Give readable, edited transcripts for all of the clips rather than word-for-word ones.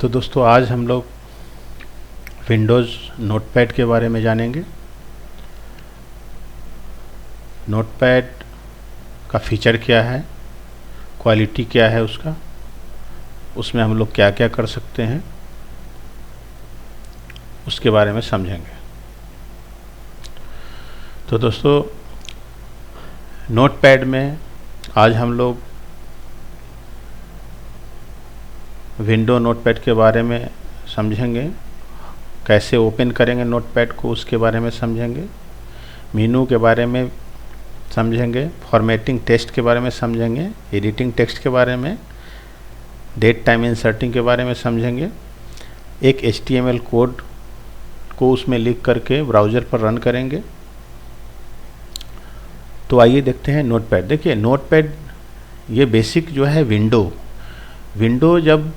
तो दोस्तों आज हम लोग विंडोज़ नोटपैड के बारे में जानेंगे। नोटपैड का फीचर क्या है, क्वालिटी क्या है उसका, उसमें हम लोग क्या क्या कर सकते हैं, उसके बारे में समझेंगे। तो दोस्तों नोटपैड में आज हम लोग विंडो नोटपैड के बारे में समझेंगे, कैसे ओपन करेंगे नोटपैड को उसके बारे में समझेंगे, मेनू के बारे में समझेंगे, फॉर्मेटिंग टेक्स्ट के बारे में समझेंगे, एडिटिंग टेक्स्ट के बारे में, डेट टाइम इंसर्टिंग के बारे में समझेंगे, एक HTML कोड को उसमें लिख करके ब्राउज़र पर रन करेंगे। तो आइए देखते हैं नोटपैड। देखिए नोटपैड ये बेसिक जो है विंडो जब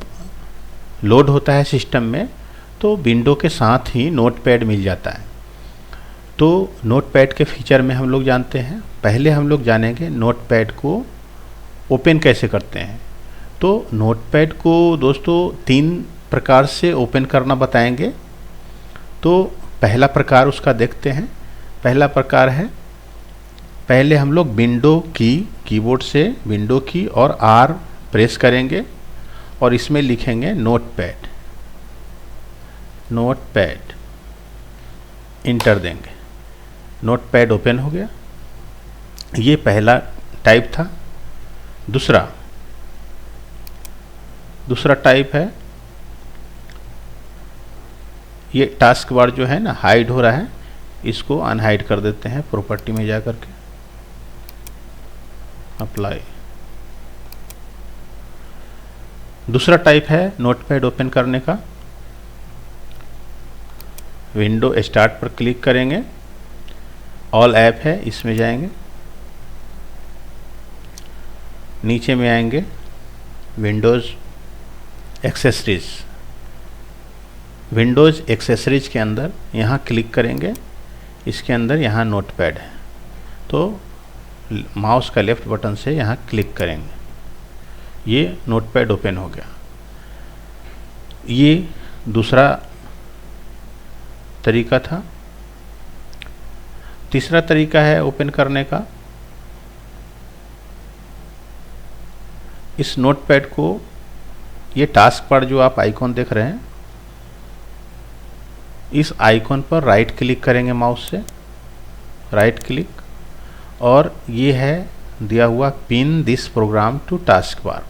लोड होता है सिस्टम में तो विंडो के साथ ही नोटपैड मिल जाता है। तो नोटपैड के फीचर में हम लोग जानते हैं। पहले हम लोग जानेंगे नोटपैड को ओपन कैसे करते हैं। तो नोटपैड को दोस्तों 3 प्रकार से ओपन करना बताएंगे। तो पहला प्रकार उसका देखते हैं। पहला प्रकार है, पहले हम लोग विंडो की कीबोर्ड से विंडो की और R प्रेस करेंगे और इसमें लिखेंगे नोटपैड, इंटर देंगे। नोटपैड ओपन हो गया। ये पहला टाइप था। दूसरा टाइप है, ये टास्क बार जो है ना हाइड हो रहा है, इसको अनहाइड कर देते हैं प्रॉपर्टी में जा करके, अप्लाई। दूसरा टाइप है नोटपैड ओपन करने का, विंडो स्टार्ट पर क्लिक करेंगे, ऑल ऐप है इसमें जाएंगे, नीचे में आएंगे विंडोज़ एक्सेसरीज के अंदर यहाँ क्लिक करेंगे। इसके अंदर यहाँ नोटपैड है, तो माउस का लेफ्ट बटन से यहाँ क्लिक करेंगे। ये नोटपैड ओपन हो गया। ये दूसरा तरीका था। तीसरा तरीका है ओपन करने का। इस नोटपैड को, ये टास्क बार जो आप आइकॉन देख रहे हैं, इस आइकॉन पर राइट क्लिक करेंगे माउस से, राइट क्लिक, और ये है दिया हुआ pin this program to task bar.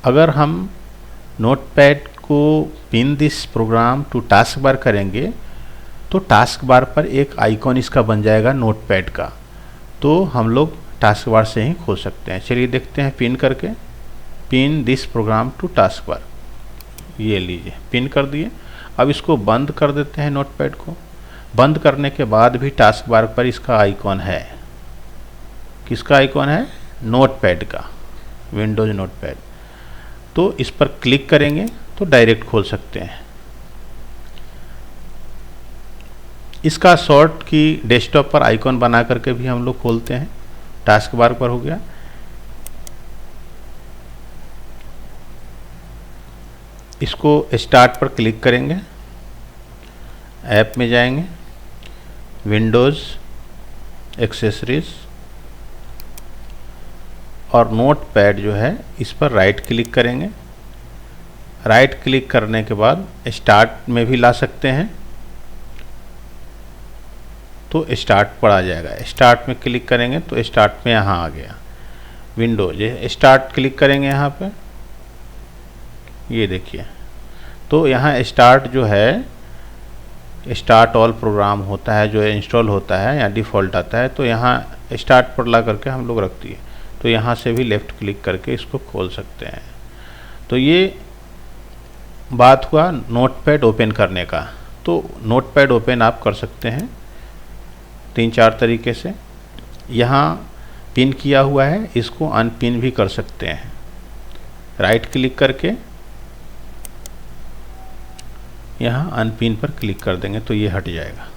अगर हम नोटपैड को pin this program to task bar करेंगे तो टास्क बार पर एक आइकॉन इसका बन जाएगा नोटपैड का, तो हम लोग टास्क बार से ही खोल सकते हैं। चलिए देखते हैं पिन करके, pin this program to task bar, ये लीजिए पिन कर दिए। अब इसको बंद कर देते हैं। नोटपैड को बंद करने के बाद भी टास्क बार पर इसका आइकॉन है। किसका आइकॉन है? नोटपैड का, विंडोज नोटपैड। तो इस पर क्लिक करेंगे तो डायरेक्ट खोल सकते हैं। इसका शॉर्ट की डेस्कटॉप पर आइकॉन बना करके भी हम लोग खोलते हैं। टास्क बार पर हो गया। इसको स्टार्ट पर क्लिक करेंगे, ऐप में जाएंगे, विंडोज़ एक्सेसरीज, और नोटपैड जो है इस पर राइट क्लिक करेंगे। राइट क्लिक करने के बाद स्टार्ट में भी ला सकते हैं, तो स्टार्ट पर आ जाएगा। स्टार्ट में क्लिक करेंगे तो स्टार्ट में यहाँ आ गया विंडोज। स्टार्ट क्लिक करेंगे यहाँ पे, ये देखिए, तो यहाँ स्टार्ट जो है, स्टार्ट ऑल प्रोग्राम होता है जो इंस्टॉल होता है या डिफ़ॉल्ट आता है, तो यहाँ स्टार्ट पर ला करके हम लोग रख दिए। तो यहाँ से भी लेफ़्ट क्लिक करके इसको खोल सकते हैं। तो ये बात हुआ नोटपैड ओपन करने का। तो नोटपैड ओपन आप कर सकते हैं 3-4 तरीके से। यहाँ पिन किया हुआ है, इसको अनपिन भी कर सकते हैं। राइट क्लिक करके यहाँ अनपिन पर क्लिक कर देंगे तो ये हट जाएगा।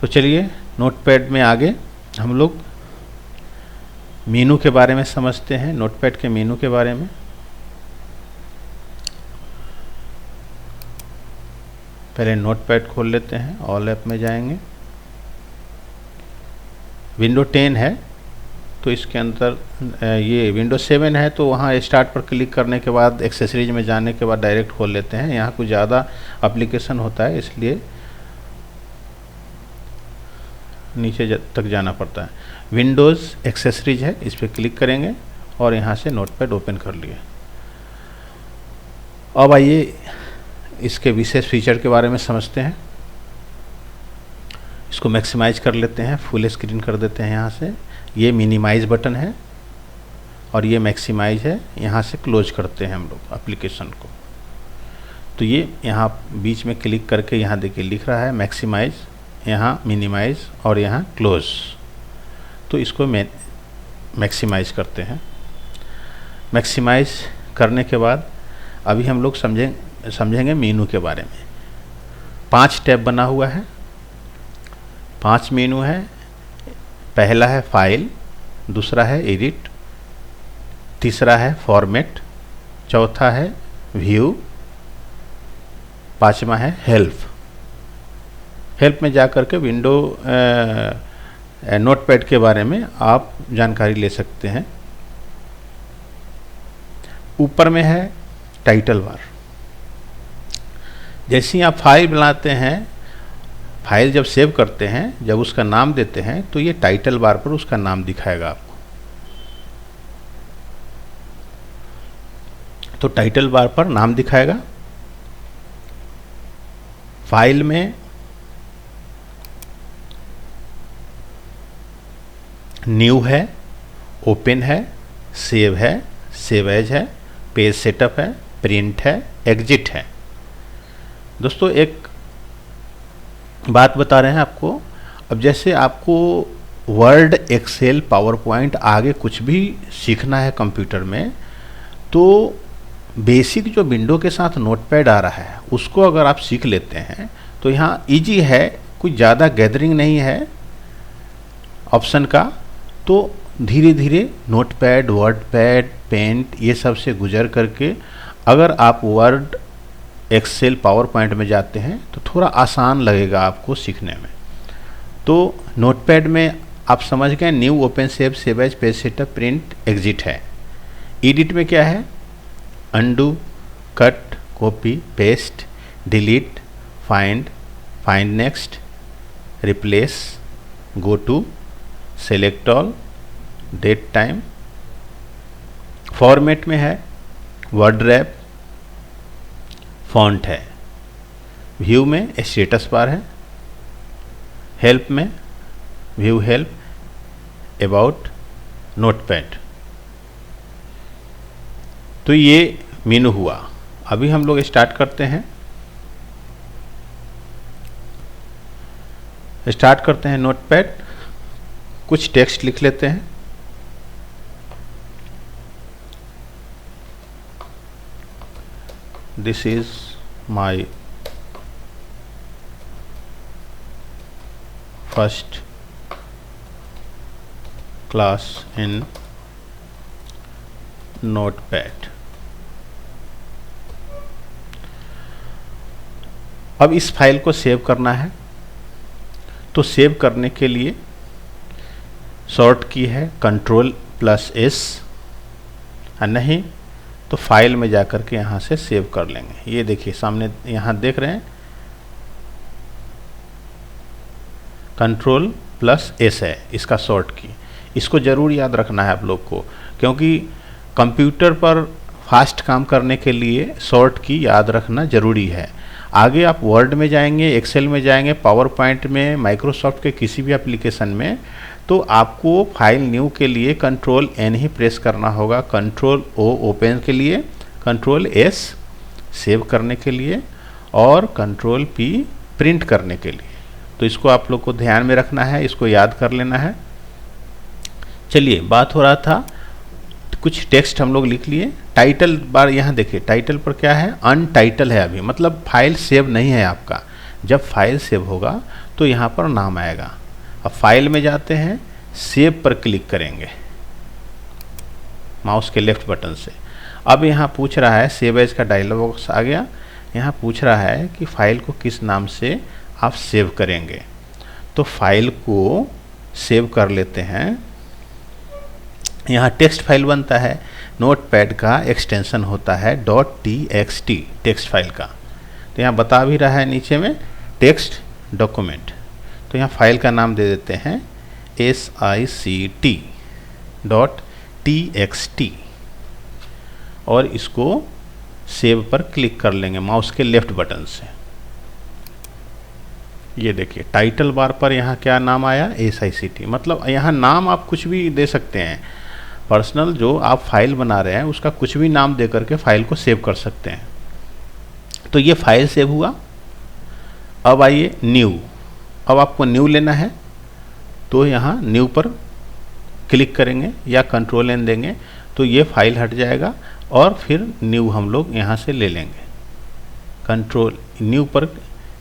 तो चलिए नोटपैड में आगे हम लोग मेनू के बारे में समझते हैं, नोटपैड के मेनू के बारे में। पहले नोटपैड खोल लेते हैं, ऑल ऐप में जाएंगे। विंडो 10 है तो इसके अंदर ये विंडो 7 है तो वहाँ स्टार्ट पर क्लिक करने के बाद एक्सेसरीज में जाने के बाद डायरेक्ट खोल लेते हैं। यहाँ कुछ ज़्यादा एप्लीकेशन होता है इसलिए नीचे तक जाना पड़ता है। विंडोज़ एक्सेसरीज है, इस पर क्लिक करेंगे और यहाँ से नोटपैड ओपन कर लिए। अब आइए इसके विशेष फीचर के बारे में समझते हैं। इसको मैक्सिमाइज कर लेते हैं, फुल स्क्रीन कर देते हैं। यहाँ से ये मिनिमाइज बटन है और ये मैक्सिमाइज है। यहाँ से क्लोज करते हैं हम लोग एप्लीकेशन को। तो ये यहाँ बीच में क्लिक करके यहाँ देखिए लिख रहा है मैक्सिमाइज, यहाँ मिनिमाइज और यहाँ क्लोज। तो इसको मैक्सिमाइज करते हैं। मैक्सिमाइज करने के बाद अभी हम लोग समझेंगे मेनू के बारे में। 5 टैब बना हुआ है, 5 मेनू है। पहला है फाइल, दूसरा है एडिट, तीसरा है फॉर्मेट, चौथा है व्यू, पांचवा है हेल्प। हेल्प में जाकर के विंडो नोटपैड के बारे में आप जानकारी ले सकते हैं। ऊपर में है टाइटल बार। जैसे ही आप फाइल बनाते हैं, फाइल जब सेव करते हैं, जब उसका नाम देते हैं तो ये टाइटल बार पर उसका नाम दिखाएगा आपको। तो टाइटल बार पर नाम दिखाएगा। फाइल में न्यू है, ओपन है, सेव है, सेव एज है, पेज सेटअप है, प्रिंट है, एग्जिट है। दोस्तों एक बात बता रहे हैं आपको। अब जैसे आपको वर्ड, एक्सेल, पावर पॉइंट आगे कुछ भी सीखना है कंप्यूटर में, तो बेसिक जो विंडो के साथ नोटपैड आ रहा है उसको अगर आप सीख लेते हैं तो यहाँ इजी है, कुछ ज़्यादा गैदरिंग नहीं है ऑप्शन का। तो धीरे धीरे नोटपैड, वर्डपैड, पेंट ये सब से गुजर करके अगर आप वर्ड, एक्सेल, पावर पॉइंट में जाते हैं तो थोड़ा आसान लगेगा आपको सीखने में। तो नोटपैड में आप समझ गए, new, open, save, save as, page setup, print, exit है। एडिट में क्या है? Undo, cut, copy, paste, delete, find, find next, replace, go to, select all, date time. Format में है वर्ड रैप, फॉन्ट है। व्यू में स्टेटस बार है। Help में व्यू हेल्प, अबाउट, नोटपैड। तो ये मेनू हुआ। अभी हम लोग स्टार्ट करते हैं। नोटपैड। कुछ टेक्स्ट लिख लेते हैं। This is my first class in Notepad। अब इस फाइल को सेव करना है, तो सेव करने के लिए शॉर्ट की है Ctrl+S, और नहीं तो फाइल में जाकर के यहाँ से सेव कर लेंगे। ये देखिए सामने यहाँ देख रहे हैं Ctrl+S है इसका शॉर्ट की। इसको ज़रूर याद रखना है आप लोग को, क्योंकि कंप्यूटर पर फास्ट काम करने के लिए शॉर्ट की याद रखना ज़रूरी है। आगे आप वर्ड में जाएंगे, एक्सेल में जाएंगे, पावर पॉइंट में, माइक्रोसॉफ्ट के किसी भी एप्लीकेशन में, तो आपको फाइल न्यू के लिए Ctrl+N ही प्रेस करना होगा, Ctrl+O ओपन के लिए, Ctrl+S सेव करने के लिए और Ctrl+P प्रिंट करने के लिए। तो इसको आप लोग को ध्यान में रखना है, इसको याद कर लेना है। चलिए, बात हो रहा था, कुछ टेक्स्ट हम लोग लिख लिए। टाइटल बार यहाँ देखिए, टाइटल पर क्या है? अनटाइटल है अभी, मतलब फाइल सेव नहीं है आपका। जब फाइल सेव होगा तो यहाँ पर नाम आएगा। अब फाइल में जाते हैं, सेव पर क्लिक करेंगे माउस के लेफ्ट बटन से। अब यहाँ पूछ रहा है, सेव एज का डायलॉग बॉक्स आ गया। यहाँ पूछ रहा है कि फाइल को किस नाम से आप सेव करेंगे। तो फाइल को सेव कर लेते हैं। यहाँ टेक्स्ट फाइल बनता है, नोटपैड का एक्सटेंशन होता है .txt टेक्स्ट फाइल का। तो यहाँ बता भी रहा है नीचे में टेक्स्ट डॉक्यूमेंट। तो यहाँ फाइल का नाम दे देते हैं sict.txt और इसको सेव पर क्लिक कर लेंगे माउस के लेफ्ट बटन से। ये देखिए टाइटल बार पर यहाँ क्या नाम आया, sict। मतलब यहाँ नाम आप कुछ भी दे सकते हैं, पर्सनल जो आप फाइल बना रहे हैं उसका कुछ भी नाम दे करके फाइल को सेव कर सकते हैं। तो ये फाइल सेव हुआ। अब आइए न्यू। अब आपको न्यू लेना है तो यहाँ न्यू पर क्लिक करेंगे या कंट्रोल एन देंगे तो ये फाइल हट जाएगा और फिर न्यू हम लोग यहाँ से ले लेंगे। कंट्रोल न्यू पर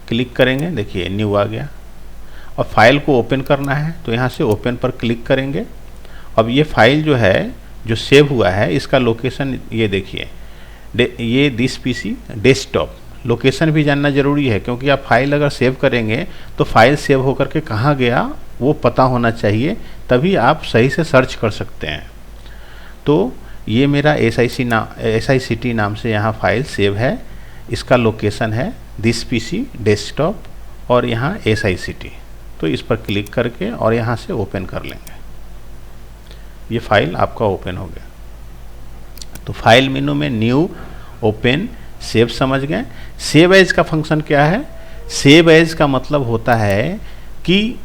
क्लिक करेंगे, देखिए न्यू आ गया। और फाइल को ओपन करना है तो यहाँ से ओपन पर क्लिक करेंगे। अब ये फाइल जो है जो सेव हुआ है इसका लोकेशन ये देखिए, ये दिस पीसी डेस्कटॉप। लोकेशन भी जानना ज़रूरी है क्योंकि आप फाइल अगर सेव करेंगे तो फाइल सेव होकर के कहाँ गया वो पता होना चाहिए, तभी आप सही से सर्च कर सकते हैं। तो ये मेरा sict नाम से यहाँ फाइल सेव है। इसका लोकेशन है दिस पीसी डेस्कटॉप और यहाँ sict। तो इस पर क्लिक करके और यहाँ से ओपन कर लेंगे। ये फाइल आपका ओपन हो गया। तो फाइल मेनू में न्यू, ओपन, सेव समझ गए। सेव एज का फंक्शन क्या है? सेव एज का मतलब होता है कि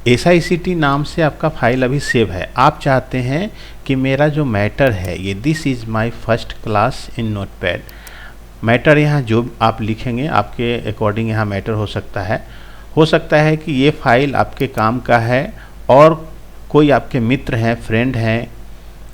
sict नाम से आपका फाइल अभी सेव है। आप चाहते हैं कि मेरा जो मैटर है ये this is my first class in notepad. Matter यहाँ जो आप लिखेंगे आपके अकॉर्डिंग यहाँ मैटर हो सकता है कि ये फाइल आपके काम का है और कोई आपके मित्र हैं, फ्रेंड हैं,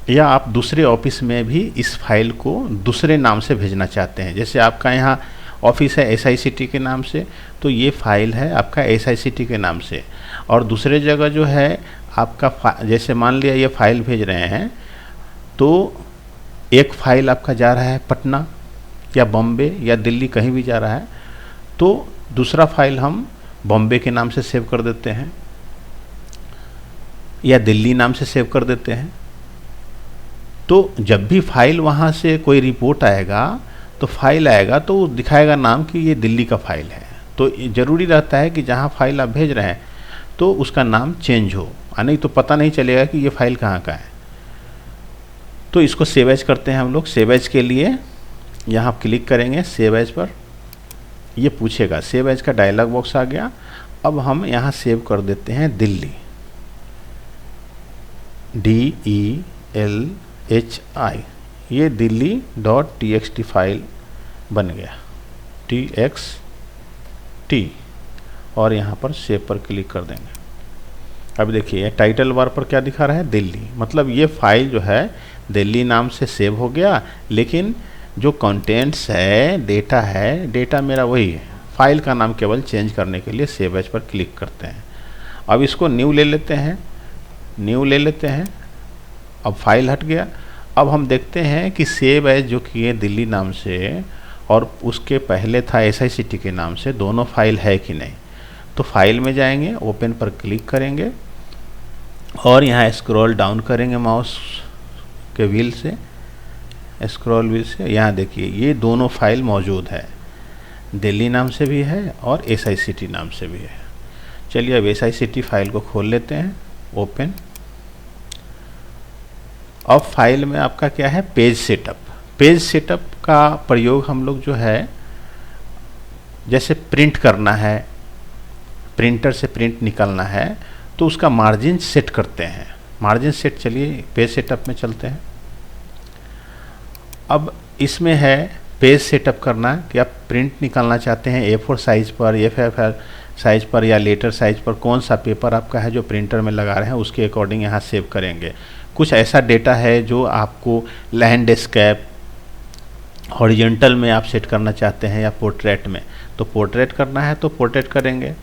या आप दूसरे ऑफिस में भी इस फाइल को दूसरे नाम से भेजना चाहते हैं। जैसे आपका यहाँ ऑफिस है sict के नाम से, तो ये फाइल है आपका sict के नाम से। और दूसरे जगह जो है आपका जैसे मान लिया ये फाइल भेज रहे हैं तो एक फाइल आपका जा रहा है पटना या बॉम्बे या दिल्ली, कहीं भी जा रहा है, तो दूसरा फाइल हम बॉम्बे के नाम से सेव कर देते हैं या दिल्ली नाम से सेव कर देते हैं। तो जब भी फाइल वहाँ से कोई रिपोर्ट आएगा तो फाइल आएगा तो वो दिखाएगा नाम कि ये दिल्ली का फाइल है। तो ज़रूरी रहता है कि जहाँ फाइल आप भेज रहे हैं तो उसका नाम चेंज हो, नहीं तो पता नहीं चलेगा कि ये फाइल कहाँ का है। तो इसको सेव एज करते हैं हम लोग। सेव एज के लिए यहाँ क्लिक करेंगे सेव एज पर, ये पूछेगा, सेव एज का डायलॉग बॉक्स आ गया। अब हम यहाँ सेव कर देते हैं दिल्ली, DELHI। ये दिल्ली.txt फाइल बन गया, TXT, और यहाँ पर सेव पर क्लिक कर देंगे। अब देखिए टाइटल बार पर क्या दिखा रहा है, दिल्ली। मतलब ये फाइल जो है दिल्ली नाम से सेव हो गया, लेकिन जो कंटेंट्स है, डेटा है, डेटा मेरा वही है। फाइल का नाम केवल चेंज करने के लिए सेव एज पर क्लिक करते हैं। अब इसको न्यू ले लेते हैं, न्यू ले लेते हैं। अब फाइल हट गया। अब हम देखते हैं कि सेव एज जो किए दिल्ली नाम से और उसके पहले था sict के नाम से, दोनों फाइल है कि नहीं। तो फाइल में जाएंगे, ओपन पर क्लिक करेंगे और यहाँ स्क्रॉल डाउन करेंगे माउस के व्हील से, स्क्रॉल व्हील से। यहाँ देखिए ये दोनों फाइल मौजूद है, दिल्ली नाम से भी है और sict नाम से भी है। चलिए अब sict फाइल को खोल लेते हैं, ओपन। अब फाइल में आपका क्या है, पेज सेटअप। पेज सेटअप का प्रयोग हम लोग जो है, जैसे प्रिंट करना है, प्रिंटर से प्रिंट निकालना है तो उसका मार्जिन सेट करते हैं। मार्जिन सेट, चलिए पेज सेटअप में चलते हैं। अब इसमें है पेज सेटअप करना कि आप प्रिंट निकालना चाहते हैं A4 साइज़ पर, FFR साइज़ पर या लेटर साइज़ पर, कौन सा पेपर आपका है जो प्रिंटर में लगा रहे हैं उसके अकॉर्डिंग यहाँ सेव करेंगे। कुछ ऐसा डेटा है जो आपको लैंडस्केप, हॉरिजॉन्टल में आप सेट करना चाहते हैं या पोर्ट्रेट में, तो पोर्ट्रेट करना है तो पोर्ट्रेट करेंगे।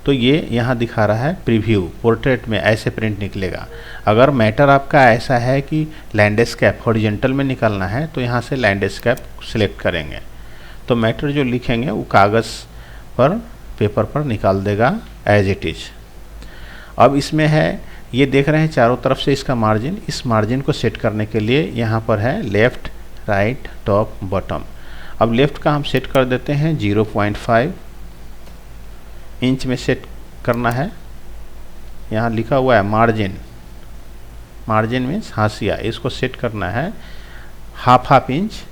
तो ये यहाँ दिखा रहा है प्रीव्यू, पोर्ट्रेट में ऐसे प्रिंट निकलेगा। अगर मैटर आपका ऐसा है कि लैंडस्केप, हॉरिजॉन्टल में निकालना है तो यहाँ से लैंडस्केप सिलेक्ट करेंगे। तो मैटर जो लिखेंगे वो कागज़ पर, पेपर पर निकाल देगा एज इट इज़। अब इसमें है, ये देख रहे हैं चारों तरफ से इसका मार्जिन, इस मार्जिन को सेट करने के लिए यहाँ पर है लेफ़्ट, राइट, टॉप, बॉटम। अब लेफ़्ट का हम सेट कर देते हैं 0.5 इंच में सेट करना है। यहाँ लिखा हुआ है मार्जिन, मार्जिन मीन्स हाशिया, इसको सेट करना है हाफ इंच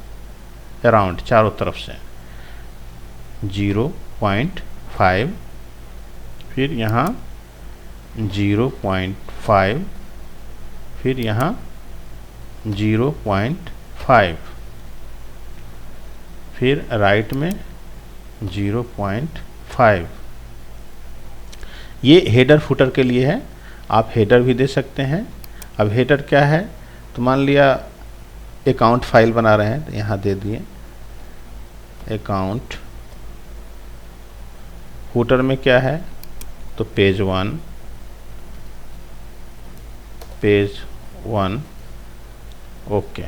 अराउंड चारों तरफ से 0.5, फिर यहाँ 0.5, फिर यहाँ 0.5, फिर राइट में 0.5। ये हेडर फुटर के लिए है, आप हेडर भी दे सकते हैं। अब हेडर क्या है, तो मान लिया अकाउंट फाइल बना रहे हैं तो यहाँ दे दिए अकाउंट। फुटर में क्या है, तो पेज 1, पेज 1, ओके।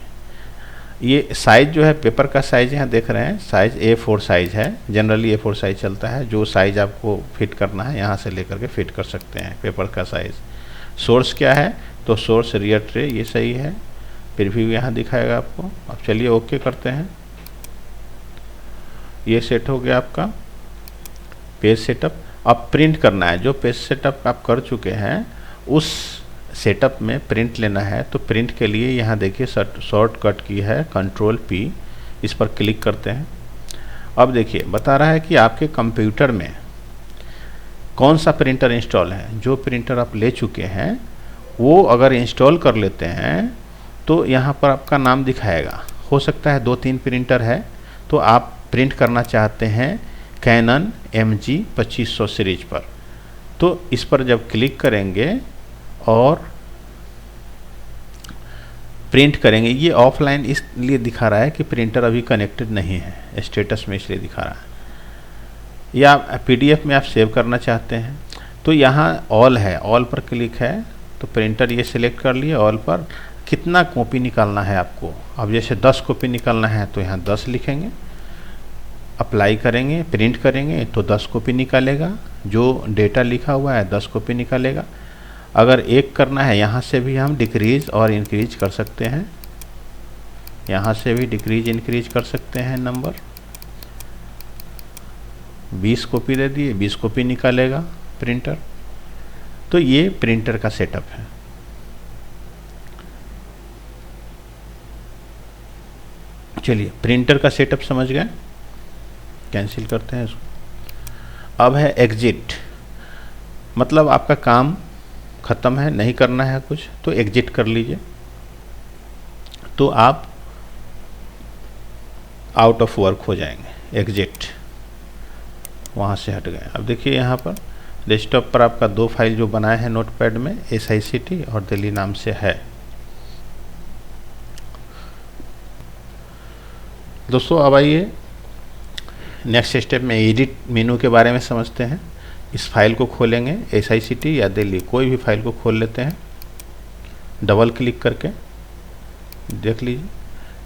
ये साइज़ जो है पेपर का साइज़ यहाँ देख रहे हैं, साइज़ A4 साइज़ है, जनरली A4 साइज़ चलता है। जो साइज़ आपको फिट करना है यहाँ से लेकर के फिट कर सकते हैं पेपर का साइज़। सोर्स क्या है, तो सोर्स रियर ट्रे, ये सही है, प्रीव्यू यहाँ दिखाएगा आपको। अब चलिए ओके करते हैं। ये सेट हो गया आपका पेज सेटअप। अब प्रिंट करना है, जो पेज सेटअप आप कर चुके हैं उस सेटअप में प्रिंट लेना है। तो प्रिंट के लिए यहाँ देखिए शॉर्टकट की है Ctrl+P, इस पर क्लिक करते हैं। अब देखिए बता रहा है कि आपके कंप्यूटर में कौन सा प्रिंटर इंस्टॉल है। जो प्रिंटर आप ले चुके हैं वो अगर इंस्टॉल कर लेते हैं तो यहाँ पर आपका नाम दिखाएगा। हो सकता है 2-3 प्रिंटर है, तो आप प्रिंट करना चाहते हैं कैनन MG 2500 सीरीज पर, तो इस पर जब क्लिक करेंगे और प्रिंट करेंगे, ये ऑफलाइन इसलिए दिखा रहा है कि प्रिंटर अभी कनेक्टेड नहीं है, स्टेटस में इसलिए दिखा रहा है। या PDF में आप सेव करना चाहते हैं तो यहाँ ऑल है, ऑल पर क्लिक है तो प्रिंटर ये सिलेक्ट कर लिए। ऑल पर कितना कॉपी निकालना है आपको, अब जैसे 10 कॉपी निकालना है तो यहाँ 10 लिखेंगे, अप्लाई करेंगे, प्रिंट करेंगे तो 10 कॉपी निकालेगा। जो डेटा लिखा हुआ है 10 कॉपी निकालेगा। अगर एक करना है, यहाँ से भी हम डिक्रीज और इंक्रीज कर सकते हैं, यहाँ से भी डिक्रीज इंक्रीज कर सकते हैं नंबर। 20 कॉपी दे दिए, 20 कॉपी निकालेगा प्रिंटर। तो ये प्रिंटर का सेटअप है। चलिए प्रिंटर का सेटअप समझ गए, कैंसिल करते हैं इसको। अब है एग्जिट, मतलब आपका काम ख़त्म है, नहीं करना है कुछ तो एग्जिट कर लीजिए, तो आप आउट ऑफ वर्क हो जाएंगे। एग्जिट, वहाँ से हट गए। अब देखिए यहाँ पर डेस्कटॉप पर आपका 2 फाइल जो बनाए हैं नोटपैड में, SICT और दिल्ली नाम से है। दोस्तों अब आइए नेक्स्ट स्टेप में एडिट मेनू के बारे में समझते हैं। इस फाइल को खोलेंगे, SICT या दिल्ली, कोई भी फाइल को खोल लेते हैं डबल क्लिक करके। देख लीजिए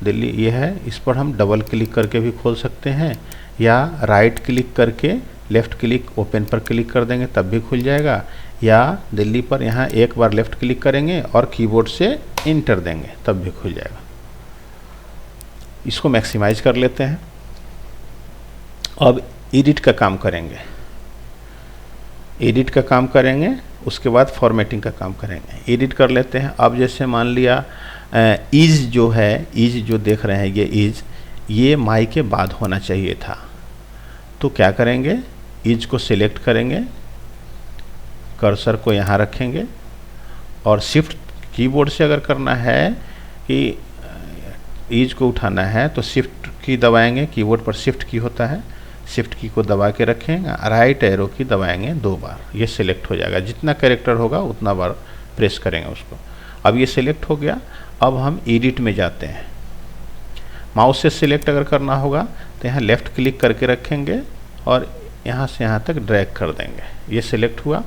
दिल्ली ये है, इस पर हम डबल क्लिक करके भी खोल सकते हैं, या राइट क्लिक करके लेफ़्ट क्लिक ओपन पर क्लिक कर देंगे तब भी खुल जाएगा, या दिल्ली पर यहाँ एक बार लेफ़्ट क्लिक करेंगे और कीबोर्ड से इंटर देंगे तब भी खुल जाएगा। इसको मैक्सिमाइज कर लेते हैं। अब एडिट का काम करेंगे, एडिट का काम करेंगे, उसके बाद फॉर्मेटिंग का काम करेंगे। एडिट कर लेते हैं। अब जैसे मान लिया इज जो है, इज जो देख रहे हैं ये इज, ये माई के बाद होना चाहिए था, तो क्या करेंगे, इज को सिलेक्ट करेंगे, कर्सर को यहाँ रखेंगे और शिफ्ट कीबोर्ड से अगर करना है कि इज को उठाना है तो शिफ्ट की दबाएंगे, कीबोर्ड पर शिफ्ट की होता है, शिफ्ट की को दबा के रखें, राइट एरो की दबाएंगे 2 बार, ये सिलेक्ट हो जाएगा। जितना कैरेक्टर होगा उतना बार प्रेस करेंगे उसको। अब ये सिलेक्ट हो गया। अब हम एडिट में जाते हैं। माउस से सिलेक्ट अगर करना होगा तो यहाँ लेफ़्ट क्लिक करके रखेंगे और यहाँ से यहाँ तक ड्रैग कर देंगे, ये सिलेक्ट हुआ।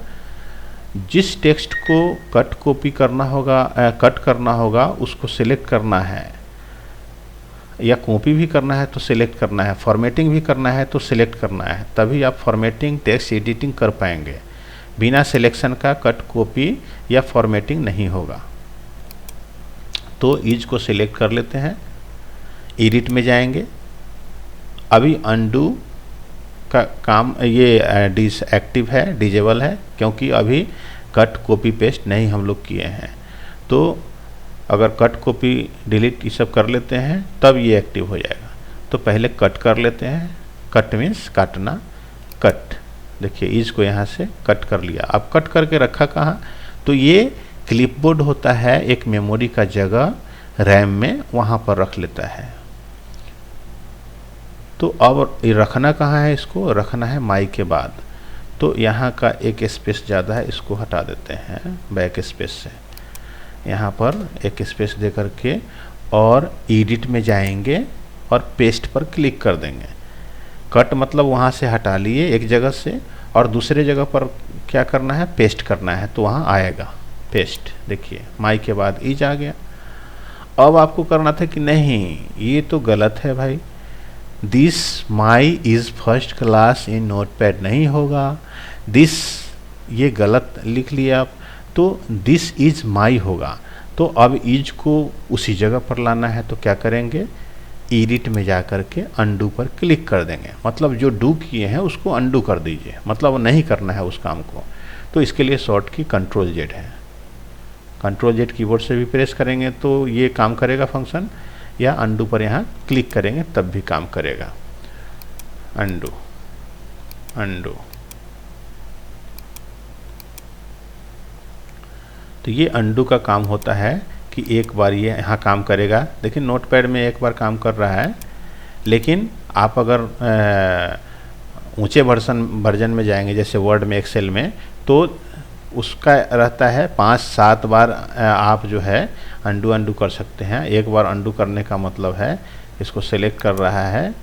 जिस टेक्स्ट को कट कॉपी करना होगा, कट करना होगा उसको सिलेक्ट करना है। या कॉपी भी करना है तो सिलेक्ट करना है, फॉर्मेटिंग भी करना है तो सिलेक्ट करना है, तभी आप फॉर्मेटिंग टेक्स्ट एडिटिंग कर पाएंगे। बिना सिलेक्शन का कट कॉपी या फॉर्मेटिंग नहीं होगा। तो ईज को सिलेक्ट कर लेते हैं, एडिट में जाएंगे। अभी अनडू का काम ये डिसएक्टिव है, डिजेबल है, क्योंकि अभी कट कॉपी पेस्ट नहीं हम लोग किए हैं। तो अगर कट कॉपी डिलीट ये सब कर लेते हैं तब ये एक्टिव हो जाएगा। तो पहले कट कर लेते हैं, कट मीन्स काटना, कट। देखिए ईज को यहाँ से कट कर लिया। अब कट करके रखा कहाँ, तो ये क्लिपबोर्ड होता है एक मेमोरी का जगह रैम में, वहाँ पर रख लेता है। तो अब ये रखना कहाँ है, इसको रखना है माई के बाद। तो यहाँ का एक स्पेस ज़्यादा है, इसको हटा देते हैं बैक स्पेस से। यहाँ पर एक स्पेस दे करके और एडिट में जाएंगे और पेस्ट पर क्लिक कर देंगे। कट मतलब वहाँ से हटा लिए एक जगह से और दूसरे जगह पर क्या करना है, पेस्ट करना है, तो वहाँ आएगा पेस्ट। देखिए माई के बाद ईज आ गया। अब आपको करना था कि नहीं ये तो गलत है भाई, this my is first class in notepad नहीं होगा, दिस ये गलत लिख लिया आप, तो दिस इज़ माई होगा। तो अब इज को उसी जगह पर लाना है, तो क्या करेंगे, एडिट में जा कर के अनडू पर क्लिक कर देंगे। मतलब जो डू किए हैं उसको अनडू कर दीजिए, मतलब नहीं करना है उस काम को। तो इसके लिए शॉर्ट की कंट्रोल जेड है, कंट्रोल जेड कीबोर्ड से भी प्रेस करेंगे तो ये काम करेगा फंक्शन, या अनडू पर यहाँ क्लिक करेंगे तब भी काम करेगा। अनडू अनडू, तो ये अनडू का काम होता है कि एक बार ये यहाँ काम करेगा। देखिए नोटपैड में एक बार काम कर रहा है, लेकिन आप अगर ऊंचे वर्जन में जाएंगे जैसे वर्ड में, एक्सेल में, तो उसका रहता है 5-7 बार आप जो है अनडू कर सकते हैं। एक बार अनडू करने का मतलब है इसको सेलेक्ट कर रहा है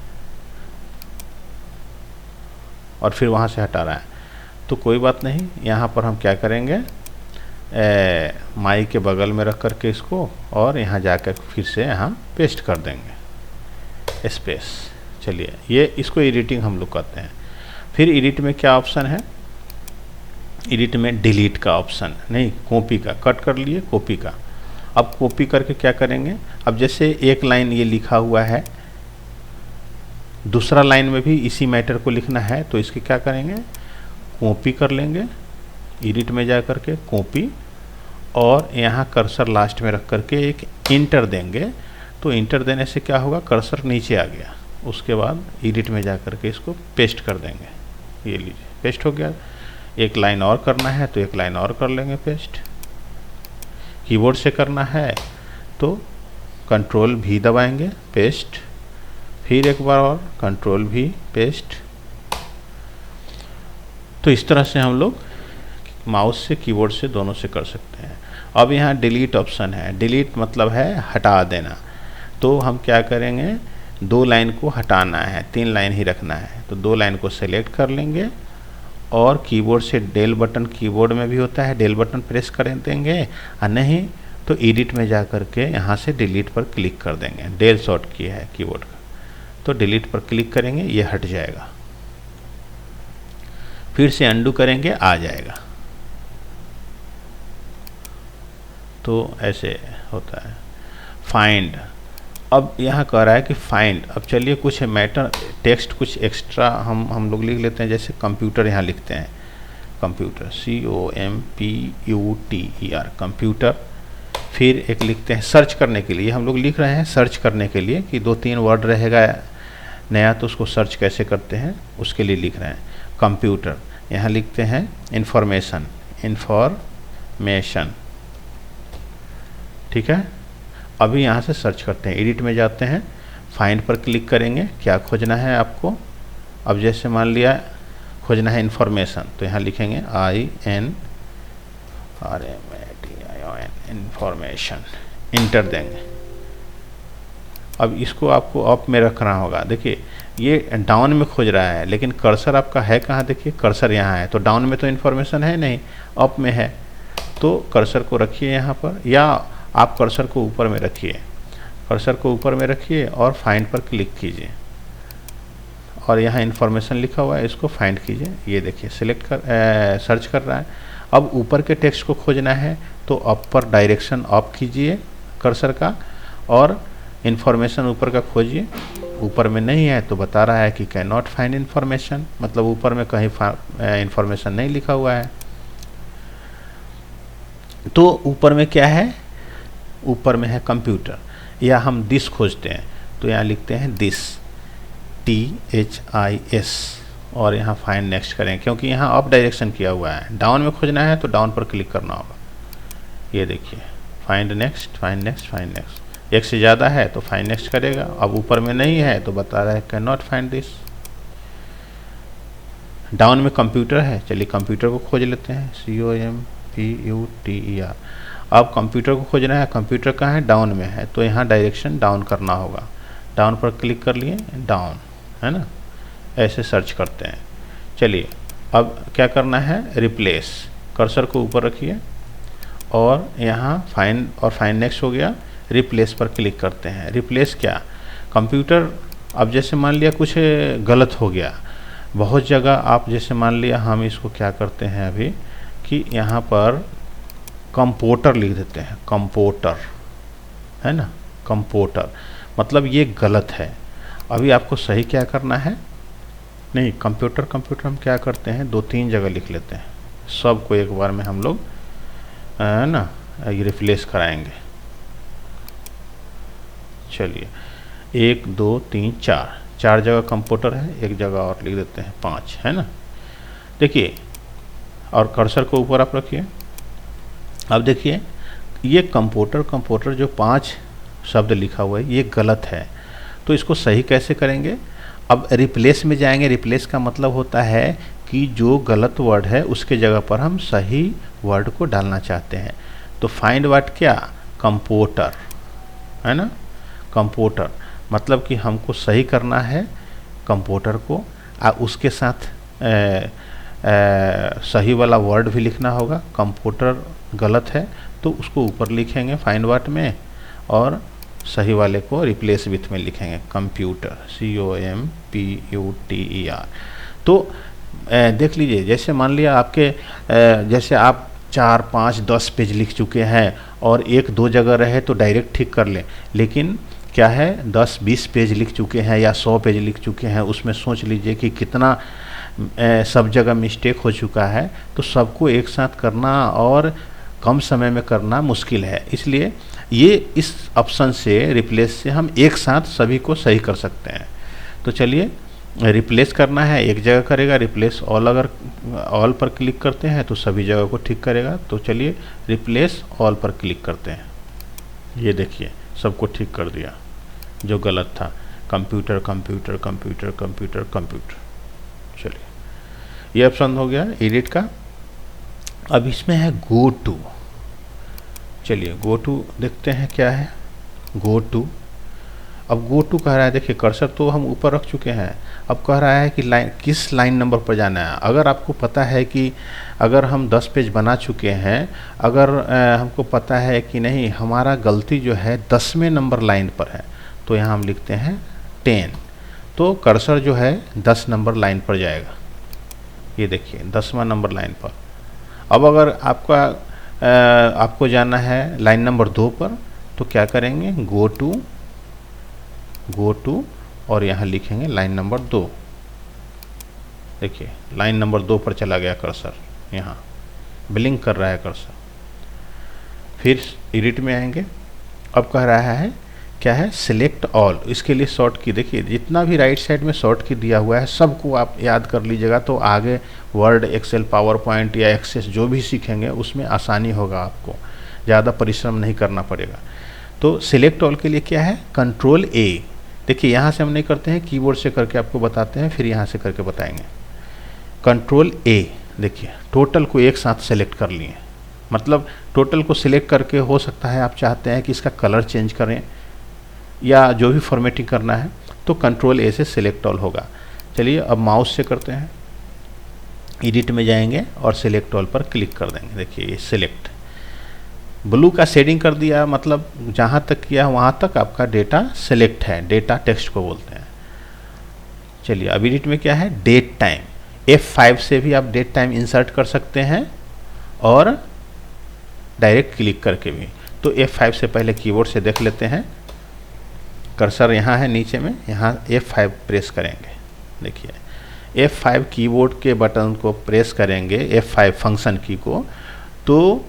और फिर वहाँ से हटा रहा है, तो कोई बात नहीं। यहाँ पर हम क्या करेंगे, माई के बगल में रख करके इसको और यहाँ जाकर फिर से यहाँ पेस्ट कर देंगे स्पेस। चलिए ये इसको एडिटिंग हम लोग करते हैं। फिर एडिट में क्या ऑप्शन है, एडिट में डिलीट का ऑप्शन नहीं, कॉपी का, कट कर लिए कॉपी का। अब कॉपी करके क्या करेंगे, अब जैसे एक लाइन ये लिखा हुआ है, दूसरा लाइन में भी इसी मैटर को लिखना है, तो इसके क्या करेंगे, कॉपी कर लेंगे, एडिट में जा करके कॉपी, और यहाँ कर्सर लास्ट में रख करके एक इंटर देंगे। तो इंटर देने से क्या होगा, कर्सर नीचे आ गया। उसके बाद एडिट में जा करके इसको पेस्ट कर देंगे। ये लीजिए पेस्ट हो गया। एक लाइन और करना है तो एक लाइन और कर लेंगे पेस्ट। कीबोर्ड से करना है तो कंट्रोल भी दबाएंगे, पेस्ट। फिर एक बार और कंट्रोल भी, पेस्ट। तो इस तरह से हम लोग माउस से, कीबोर्ड से, दोनों से कर सकते हैं। अब यहाँ डिलीट ऑप्शन है, डिलीट मतलब है हटा देना। तो हम क्या करेंगे, 2 लाइन को हटाना है, 3 लाइन ही रखना है, तो 2 लाइन को सेलेक्ट कर लेंगे और कीबोर्ड से डेल बटन, कीबोर्ड में भी होता है डेल बटन, प्रेस कर देंगे, और नहीं तो एडिट में जा कर के यहाँ से डिलीट पर क्लिक कर देंगे। डेल शॉर्ट की है कीबोर्ड का, तो डिलीट पर क्लिक करेंगे, ये हट जाएगा। फिर से अंडू करेंगे, आ जाएगा। तो ऐसे होता है। फाइंड, अब यहाँ कह रहा है कि फाइंड। अब चलिए कुछ मैटर टेक्स्ट कुछ एक्स्ट्रा हम लोग लिख लेते हैं, जैसे कंप्यूटर यहाँ लिखते हैं, कंप्यूटर, COMPUTER, कंप्यूटर। फिर एक लिखते हैं सर्च करने के लिए, हम लोग लिख रहे हैं सर्च करने के लिए कि 2-3 वर्ड रहेगा नया, तो उसको सर्च कैसे करते हैं उसके लिए लिख रहे हैं कंप्यूटर। यहाँ लिखते हैं इंफॉर्मेशन, इंफॉर्मेशन, ठीक है। अभी यहाँ से सर्च करते हैं, एडिट में जाते हैं, फाइंड पर क्लिक करेंगे, क्या खोजना है आपको। अब जैसे मान लिया खोजना है इन्फॉर्मेशन, तो यहाँ लिखेंगे INFORMATION, इन्फॉर्मेशन, इंटर देंगे। अब इसको आपको अप में रखना होगा। देखिए ये डाउन में खोज रहा है, लेकिन कर्सर आपका है कहाँ, देखिए कर्सर यहाँ है, तो डाउन में तो इन्फॉर्मेशन है नहीं, अप में है। तो कर्सर को रखिए यहाँ पर, या आप कर्सर को ऊपर में रखिए। कर्सर को ऊपर में रखिए और फाइंड पर क्लिक कीजिए और यहाँ इन्फॉर्मेशन लिखा हुआ है, इसको फाइंड कीजिए। ये देखिए सर्च कर रहा है। अब ऊपर के टेक्स्ट को खोजना है तो अपर डायरेक्शन अप कीजिए कर्सर का और इन्फॉर्मेशन ऊपर का खोजिए। ऊपर में नहीं है तो बता रहा है कि कैन नॉट फाइंड इन्फॉर्मेशन, मतलब ऊपर में कहीं इन्फॉर्मेशन नहीं लिखा हुआ है। तो ऊपर में क्या है, ऊपर में है कंप्यूटर, या हम दिस खोजते हैं तो यहाँ लिखते हैं दिस, THIS, और यहाँ फाइंड नेक्स्ट करें क्योंकि यहाँ अप डायरेक्शन किया हुआ है। डाउन में खोजना है तो डाउन पर क्लिक करना होगा। ये देखिए find next, find next, find next. एक से ज़्यादा है तो फाइंड नेक्स्ट करेगा। अब ऊपर में नहीं है तो बता रहा है can not find this. Down में कंप्यूटर है, चलिए कंप्यूटर को खोज लेते हैं, COMPUTER। अब कंप्यूटर को खोजना है, कंप्यूटर कहाँ है, डाउन में है तो यहाँ डायरेक्शन डाउन करना होगा। डाउन पर क्लिक कर लिए, डाउन है ना, ऐसे सर्च करते हैं। चलिए अब क्या करना है, रिप्लेस। कर्सर को ऊपर रखिए और यहाँ फाइंड और फाइंड नेक्स्ट हो गया, रिप्लेस पर क्लिक करते हैं। रिप्लेस क्या, कंप्यूटर, अब जैसे मान लिया कुछ गलत हो गया, बहुत जगह आप जैसे मान लिया हम इसको क्या करते हैं अभी कि यहाँ पर कंपोटर लिख देते हैं, कंपोटर है ना, कंपोटर, मतलब ये गलत है। अभी आपको सही क्या करना है, नहीं कंप्यूटर हम क्या करते हैं 2-3 जगह लिख लेते हैं, सबको एक बार में हम लोग है ना ये रिप्लेस कराएंगे। चलिए 1 2 3 4 जगह कंप्यूटर है, एक जगह और लिख देते हैं 5, है ना। देखिए और कर्सर को ऊपर आप रखिए। अब देखिए ये कंप्यूटर जो 5 शब्द लिखा हुआ है ये गलत है, तो इसको सही कैसे करेंगे। अब रिप्लेस में जाएंगे, रिप्लेस का मतलब होता है कि जो गलत वर्ड है उसके जगह पर हम सही वर्ड को डालना चाहते हैं। तो फाइंड वर्ड क्या, कंप्यूटर है ना, कंप्यूटर, मतलब कि हमको सही करना है कंप्यूटर को, उसके साथ सही वाला वर्ड भी लिखना होगा। कंप्यूटर गलत है तो उसको ऊपर लिखेंगे फाइंड वर्ड में और सही वाले को रिप्लेस विथ में लिखेंगे कंप्यूटर, COMPUTER। तो देख लीजिए, जैसे मान लिया आपके जैसे आप 4 5 10 पेज लिख चुके हैं और 1-2 जगह रहे तो डायरेक्ट ठीक कर लें, लेकिन क्या है 10-20 पेज लिख चुके हैं या 100 पेज लिख चुके हैं, उसमें सोच लीजिए कि कितना सब जगह मिस्टेक हो चुका है। तो सबको एक साथ करना और कम समय में करना मुश्किल है, इसलिए ये इस ऑप्शन से रिप्लेस से हम एक साथ सभी को सही कर सकते हैं। तो चलिए रिप्लेस करना है, एक जगह करेगा रिप्लेस ऑल, अगर ऑल पर क्लिक करते हैं तो सभी जगह को ठीक करेगा। तो चलिए रिप्लेस ऑल पर क्लिक करते हैं, ये देखिए सबको ठीक कर दिया जो गलत था, computer computer computer computer computer. चलिए ये ऑप्शन हो गया एडिट का। अब इसमें है गो टू, चलिए गो टू देखते हैं क्या है गो टू। अब गो टू कह रहा है, देखिए कर्सर तो हम ऊपर रख चुके हैं, अब कह रहा है कि किस लाइन नंबर पर जाना है। अगर आपको पता है कि अगर हम 10 पेज बना चुके हैं, अगर हमको पता है कि नहीं हमारा गलती जो है 10वें नंबर लाइन पर है, तो यहाँ हम लिखते हैं 10, तो कर्सर जो है 10 नंबर लाइन पर जाएगा। ये देखिए 10वां नंबर लाइन पर। अब अगर आपको जाना है लाइन नंबर 2 पर, तो क्या करेंगे गो टू और यहाँ लिखेंगे लाइन नंबर 2। देखिए लाइन नंबर 2 पर चला गया कर्सर, यहाँ ब्लिंक कर रहा है कर्सर। फिर एडिट में आएंगे, अब कह रहा है क्या है सिलेक्ट ऑल, इसके लिए शॉर्ट की, देखिए जितना भी राइट साइड में शॉर्ट की दिया हुआ है सबको आप याद कर लीजिएगा, तो आगे वर्ड, एक्सेल, पावर पॉइंट या एक्सेस जो भी सीखेंगे उसमें आसानी होगा, आपको ज़्यादा परिश्रम नहीं करना पड़ेगा। तो सिलेक्ट ऑल के लिए क्या है कंट्रोल A, देखिए यहाँ से हम नहीं करते हैं, कीबोर्ड से करके आपको बताते हैं, फिर यहाँ से करके बताएंगे। कंट्रोल A, देखिए टोटल को एक साथ सेलेक्ट कर लिए, मतलब टोटल को सिलेक्ट करके हो सकता है आप चाहते हैं कि इसका कलर चेंज करें या जो भी फॉर्मेटिंग करना है, तो कंट्रोल A से सिलेक्ट ऑल होगा। चलिए अब माउस से करते हैं, एडिट में जाएंगे और सिलेक्ट ऑल पर क्लिक कर देंगे। देखिए ये सिलेक्ट ब्लू का शेडिंग कर दिया, मतलब जहाँ तक किया वहाँ तक आपका डेटा सेलेक्ट है, डेटा टेक्स्ट को बोलते हैं। चलिए अब एडिट में क्या है, डेट टाइम, F5 से भी आप डेट टाइम इंसर्ट कर सकते हैं और डायरेक्ट क्लिक करके भी। तो F5 से पहले कीबोर्ड से देख लेते हैं, कर्सर यहाँ है नीचे में, यहाँ F5 प्रेस करेंगे। देखिए F5 कीबोर्ड के बटन को प्रेस करेंगे, F5 फंक्शन की को, तो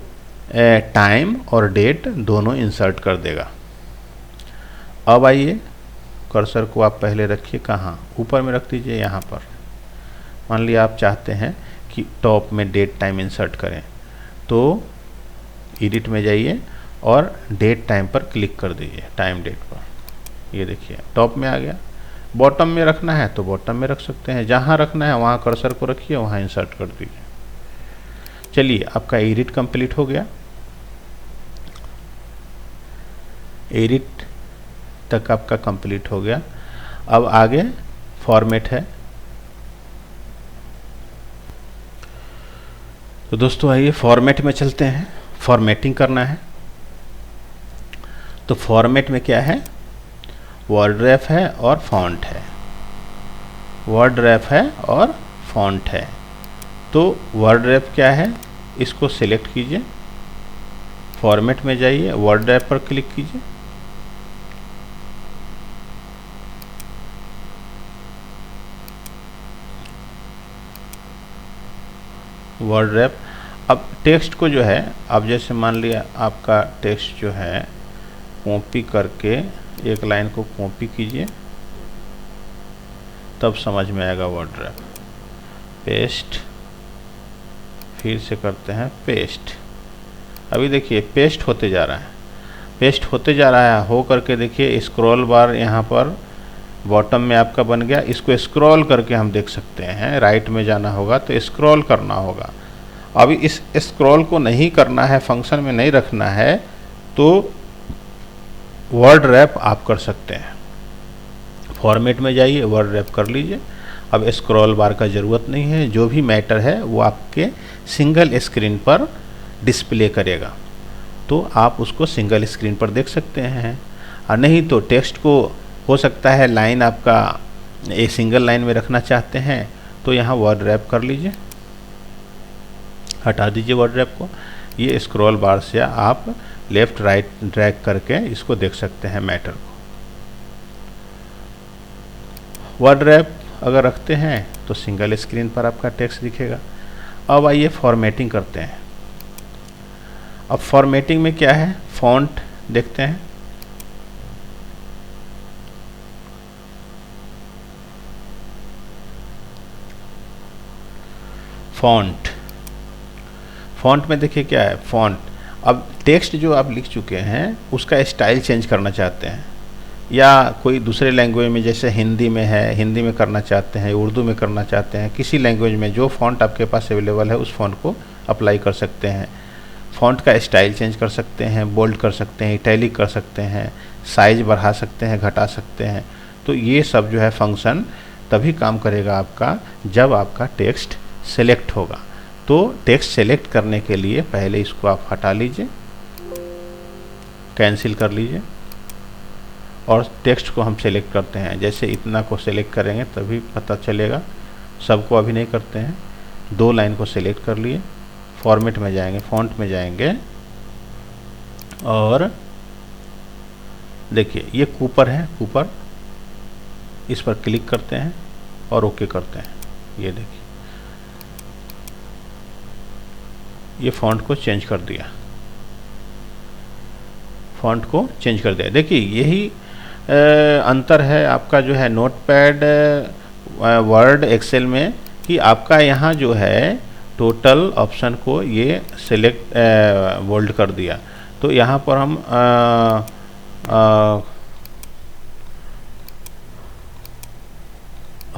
टाइम और डेट दोनों इंसर्ट कर देगा। अब आइए कर्सर को आप पहले रखिए, कहाँ, ऊपर में रख दीजिए यहाँ पर। मान लिया आप चाहते हैं कि टॉप में डेट टाइम इंसर्ट करें, तो एडिट में जाइए और डेट टाइम पर क्लिक कर दीजिए, टाइम डेट पर। ये देखिए टॉप में आ गया। बॉटम में रखना है तो बॉटम में रख सकते हैं, जहाँ रखना है वहाँ कर्सर को रखिए, वहाँ इंसर्ट कर दीजिए। चलिए आपका एडिट कंप्लीट हो गया, एडिट तक आपका कंप्लीट हो गया। अब आगे फॉर्मेट है। तो दोस्तों आइए फॉर्मेट में चलते हैं, फॉर्मेटिंग करना है। तो फॉर्मेट में क्या है, वर्ड रैप है और फॉन्ट है, वर्ड रैप है और फॉन्ट है। तो वर्ड रैप क्या है, इसको सिलेक्ट कीजिए, फॉर्मेट में जाइए, वर्ड रैप पर क्लिक कीजिए। Word rap. अब टेक्स्ट को जो है, अब जैसे मान लिया आपका टेक्स्ट जो है कॉपी करके, एक लाइन को कॉपी कीजिए, तब समझ में आएगा वर्ड रैप। पेस्ट, फिर से करते हैं पेस्ट। अभी देखिए पेस्ट होते जा रहा है, पेस्ट होते जा रहा है, हो करके देखिए स्क्रॉल बार यहाँ पर बॉटम में आपका बन गया। इसको स्क्रॉल करके हम देख सकते हैं, राइट में जाना होगा तो स्क्रॉल करना होगा। अभी इस स्क्रॉल को नहीं करना है, फंक्शन में नहीं रखना है, तो वर्ड रैप आप कर सकते हैं। फॉर्मेट में जाइए, वर्ड रैप कर लीजिए। अब स्क्रॉल बार का ज़रूरत नहीं है, जो भी मैटर है वो आपके सिंगल स्क्रीन पर डिस्प्ले करेगा, तो आप उसको सिंगल स्क्रीन पर देख सकते हैं। और नहीं तो टेक्स्ट को हो सकता है लाइन आपका एक सिंगल लाइन में रखना चाहते हैं, तो यहाँ वर्ड रैप कर लीजिए, हटा दीजिए वर्ड रैप को। ये स्क्रॉल बार से आप लेफ़्ट राइट ड्रैग करके इसको देख सकते हैं मैटर को। वर्ड रैप अगर रखते हैं तो सिंगल स्क्रीन पर आपका टेक्स्ट दिखेगा। अब आइए फॉर्मेटिंग करते हैं। अब फॉर्मेटिंग में क्या है, फ़ॉन्ट देखते हैं। फ़ॉन्ट में देखिए क्या है, फ़ॉन्ट। अब टेक्स्ट जो आप लिख चुके हैं उसका स्टाइल चेंज करना चाहते हैं, या कोई दूसरे लैंग्वेज में, जैसे हिंदी में है, हिंदी में करना चाहते हैं, उर्दू में करना चाहते हैं, किसी लैंग्वेज में जो फ़ॉन्ट आपके पास अवेलेबल है उस फ़ॉन्ट को अप्लाई कर सकते हैं। फ़ॉन्ट का स्टाइल चेंज कर सकते हैं, बोल्ड कर सकते हैं, इटैलिक कर सकते हैं, साइज बढ़ा सकते हैं, घटा सकते हैं। तो ये सब जो है फंक्शन तभी काम करेगा आपका जब आपका टेक्स्ट सेलेक्ट होगा। तो टेक्स्ट सेलेक्ट करने के लिए पहले इसको आप हटा लीजिए, कैंसिल कर लीजिए, और टेक्स्ट को हम सेलेक्ट करते हैं। जैसे इतना को सेलेक्ट करेंगे तभी पता चलेगा, सबको अभी नहीं करते हैं। 2 लाइन को सेलेक्ट कर लिए, फॉर्मेट में जाएंगे, फ़ॉन्ट में जाएंगे, और देखिए ये कूपर है, कूपर, इस पर क्लिक करते हैं और ओके करते हैं। ये देखिए ये फ़ॉन्ट को चेंज कर दिया, फ़ॉन्ट को चेंज कर दिया। देखिए यही अंतर है आपका जो है नोटपैड, वर्ड, एक्सेल में, कि आपका यहाँ जो है टोटल ऑप्शन को ये सेलेक्ट बोल्ड कर दिया। तो यहाँ पर हम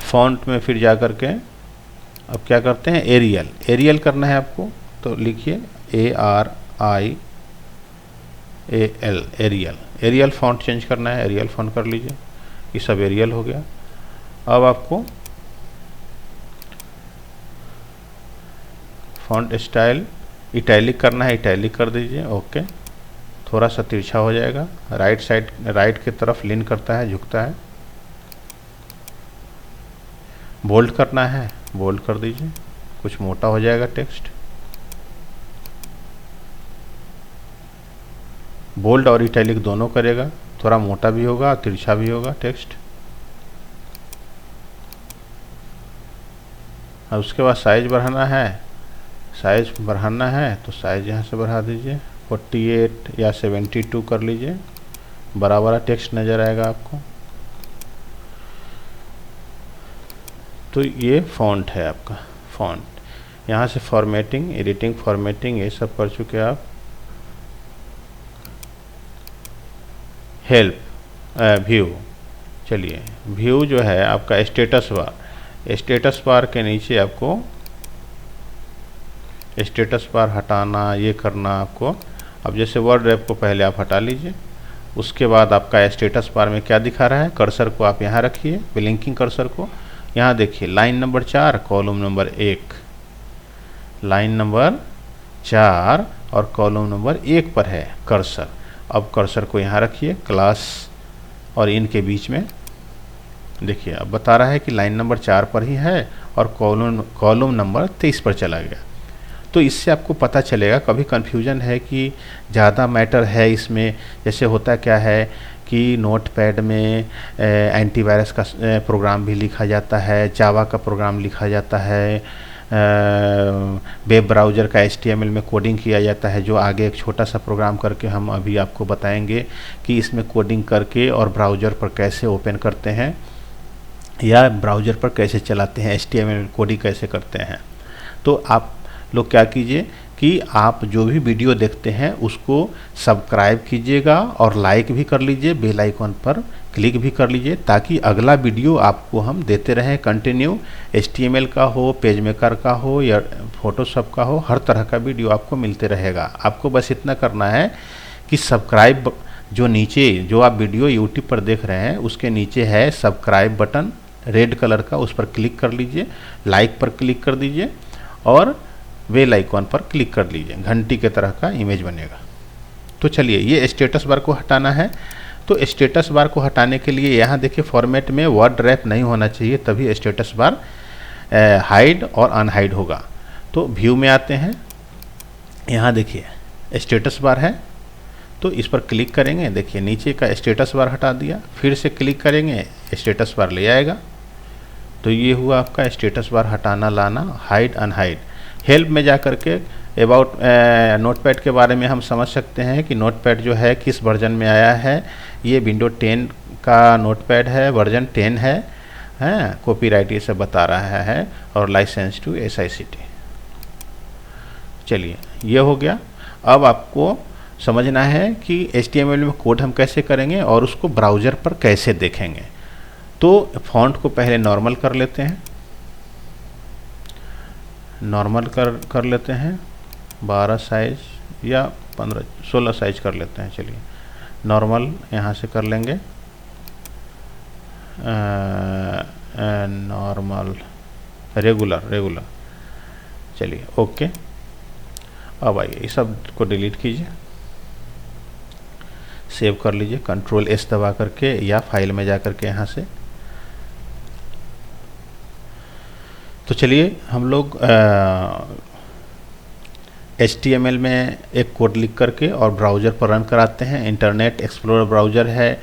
फ़ॉन्ट में फिर जा कर के अब क्या करते हैं, एरियल, एरियल करना है आपको, तो लिखिए ARIAL, Arial, Arial font change करना है, एरियल फ़ॉन्ट कर लीजिए। ये सब एरियल हो गया। अब आपको फ़ॉन्ट स्टाइल इटैलिक करना है, इटैलिक कर दीजिए, ओके। थोड़ा सा तिरछा हो जाएगा, राइट साइड राइट की तरफ लीन करता है, झुकता है। बोल्ड करना है, बोल्ड कर दीजिए, कुछ मोटा हो जाएगा टेक्स्ट। बोल्ड और इटैलिक दोनों करेगा, थोड़ा मोटा भी होगा, तिरछा भी होगा टेक्स्ट। अब उसके बाद साइज बढ़ाना है, साइज बढ़ाना है तो साइज यहाँ से बढ़ा दीजिए, 48 या 72 कर लीजिए, बड़ा बड़ा टेक्स्ट नज़र आएगा आपको। तो ये फॉन्ट है आपका, फॉन्ट। यहाँ से फॉर्मेटिंग, एडिटिंग, फॉर्मेटिंग ये सब कर चुके आप। हेल्प, व्यू, चलिए व्यू जो है आपका स्टेटस बार, स्टेटस बार के नीचे आपको स्टेटस बार हटाना, ये करना आपको। अब जैसे वर्ड रैप को पहले आप हटा लीजिए, उसके बाद आपका स्टेटस बार में क्या दिखा रहा है, कर्सर को आप यहाँ रखिए, ब्लिंकिंग कर्सर को। यहाँ देखिए line number 4 column number 1, line number 4 और कॉलम नंबर 1 पर है कर्सर। अब कर्सर को यहाँ रखिए, क्लास और इनके बीच में। देखिए अब बता रहा है कि लाइन नंबर 4 पर ही है और कॉलम नंबर 23 पर चला गया। तो इससे आपको पता चलेगा, कभी कन्फ्यूजन है कि ज़्यादा मैटर है इसमें। जैसे होता क्या है कि नोटपैड में एंटीवायरस का प्रोग्राम भी लिखा जाता है, जावा का प्रोग्राम लिखा जाता है, वेब ब्राउज़र का HTML में कोडिंग किया जाता है, जो आगे एक छोटा सा प्रोग्राम करके हम अभी आपको बताएंगे कि इसमें कोडिंग करके और ब्राउज़र पर कैसे ओपन करते हैं या ब्राउज़र पर कैसे चलाते हैं, HTML कोडिंग कैसे करते हैं। तो आप लोग क्या कीजिए कि आप जो भी वीडियो देखते हैं उसको सब्सक्राइब कीजिएगा और लाइक भी कर लीजिए, बेल आइकन पर क्लिक भी कर लीजिए, ताकि अगला वीडियो आपको हम देते रहें कंटिन्यू। HTML का हो, पेज मेकर का हो या फोटोशॉप का हो, हर तरह का वीडियो आपको मिलते रहेगा। आपको बस इतना करना है कि सब्सक्राइब, जो नीचे जो आप वीडियो यूट्यूब पर देख रहे हैं उसके नीचे है सब्सक्राइब बटन रेड कलर का, उस पर क्लिक कर लीजिए, लाइक पर क्लिक कर दीजिए और बेल आइकॉन पर क्लिक कर लीजिए, घंटी के तरह का इमेज बनेगा। तो चलिए ये स्टेटस बार को हटाना है। तो स्टेटस बार को हटाने के लिए यहाँ देखिए फॉर्मेट में वर्ड रैप नहीं होना चाहिए, तभी स्टेटस बार हाइड और अनहाइड होगा। तो व्यू में आते हैं, यहाँ देखिए स्टेटस बार है, तो इस पर क्लिक करेंगे, देखिए नीचे का स्टेटस बार हटा दिया, फिर से क्लिक करेंगे स्टेटस बार ले आएगा। तो ये हुआ आपका स्टेटस बार हटाना लाना, हाइड अनहाइड। हेल्प में जा कर के अबाउट नोटपैड के बारे में हम समझ सकते हैं कि नोटपैड जो है किस वर्जन में आया है। ये विंडो 10 का नोटपैड है, वर्जन 10 है, कॉपीराइट ये सब बता रहा है और लाइसेंस टू SICT। चलिए ये हो गया। अब आपको समझना है कि HTML में कोड हम कैसे करेंगे और उसको ब्राउज़र पर कैसे देखेंगे। तो फॉन्ट को पहले नॉर्मल कर लेते हैं, नॉर्मल कर लेते हैं, 12 साइज या 16 साइज कर लेते हैं। चलिए नॉर्मल यहाँ से कर लेंगे, नॉर्मल रेगुलर। चलिए ओके। अब आइए इस सब को डिलीट कीजिए, सेव कर लीजिए Ctrl+S दबा करके या फाइल में जा करके यहाँ से। तो चलिए हम लोग HTML में एक कोड लिख करके और ब्राउज़र पर रन कराते हैं। इंटरनेट एक्सप्लोरर ब्राउज़र है,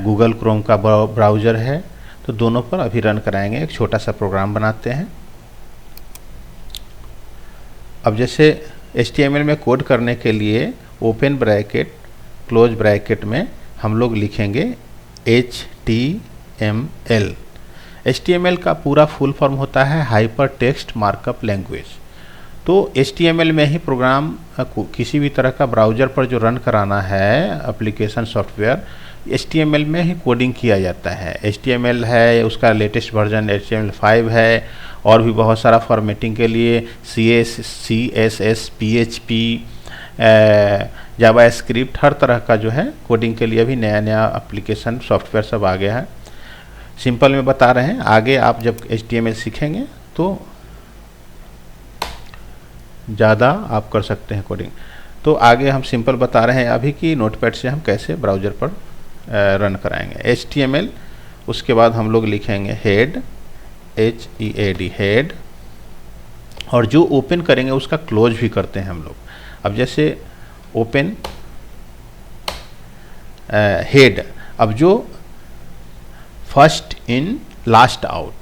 गूगल क्रोम का ब्राउज़र है, तो दोनों पर अभी रन कराएंगे। एक छोटा सा प्रोग्राम बनाते हैं। अब जैसे HTML में कोड करने के लिए ओपन ब्रैकेट क्लोज ब्रैकेट में हम लोग लिखेंगे HTML। HTML का पूरा फुल फॉर्म होता है हाइपर टेक्स्ट मार्कअप लैंग्वेज। तो HTML में ही प्रोग्राम किसी भी तरह का ब्राउज़र पर जो रन कराना है एप्लीकेशन सॉफ्टवेयर, HTML में ही कोडिंग किया जाता है। HTML है, उसका लेटेस्ट वर्जन HTML5 है, और भी बहुत सारा फॉर्मेटिंग के लिए CSS, PHP, जावा स्क्रिप्ट, हर तरह का जो है कोडिंग के लिए अभी नया नया एप्लीकेशन सॉफ्टवेयर सब आ गया है। सिंपल में बता रहे हैं, आगे आप जब HTML सीखेंगे तो ज़्यादा आप कर सकते हैं कोडिंग। तो आगे हम सिंपल बता रहे हैं अभी कि नोटपैड से हम कैसे ब्राउज़र पर रन कराएंगे। HTML, उसके बाद हम लोग लिखेंगे हेड, HEAD हेड, और जो ओपन करेंगे उसका क्लोज भी करते हैं हम लोग। अब जैसे ओपन हेड, अब जो first in last out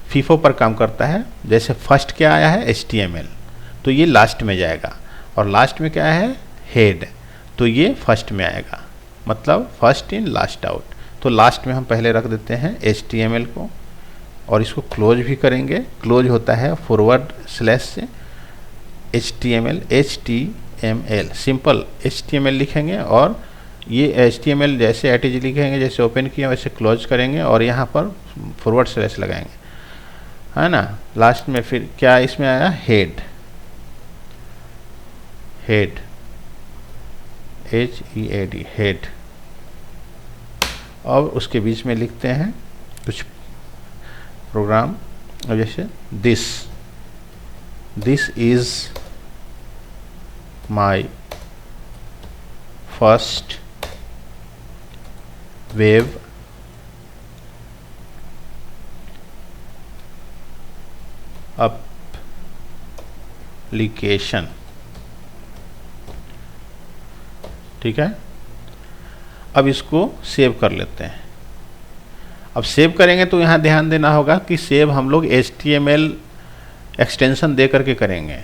FIFO पर काम करता है, जैसे फर्स्ट क्या आया है HTML, तो ये लास्ट में जाएगा, और लास्ट में क्या है हेड, तो ये फर्स्ट में आएगा, मतलब फर्स्ट इन लास्ट आउट। तो लास्ट में हम पहले रख देते हैं HTML को, और इसको क्लोज भी करेंगे। क्लोज होता है फॉरवर्ड स्लैश से HTML, सिंपल HTML लिखेंगे, और ये HTML जैसे एट इज लिखेंगे, जैसे ओपन किया वैसे क्लोज करेंगे, और यहाँ पर फॉरवर्ड स्लैश लगाएंगे, है ना। लास्ट में फिर क्या इसमें आया हेड, HEAD हेड, और उसके बीच में लिखते हैं कुछ प्रोग्राम, जैसे this is my first web application, ठीक है। अब इसको सेव कर लेते हैं। अब सेव करेंगे तो यहाँ ध्यान देना होगा कि सेव हम लोग HTML एक्सटेंशन दे करके करेंगे।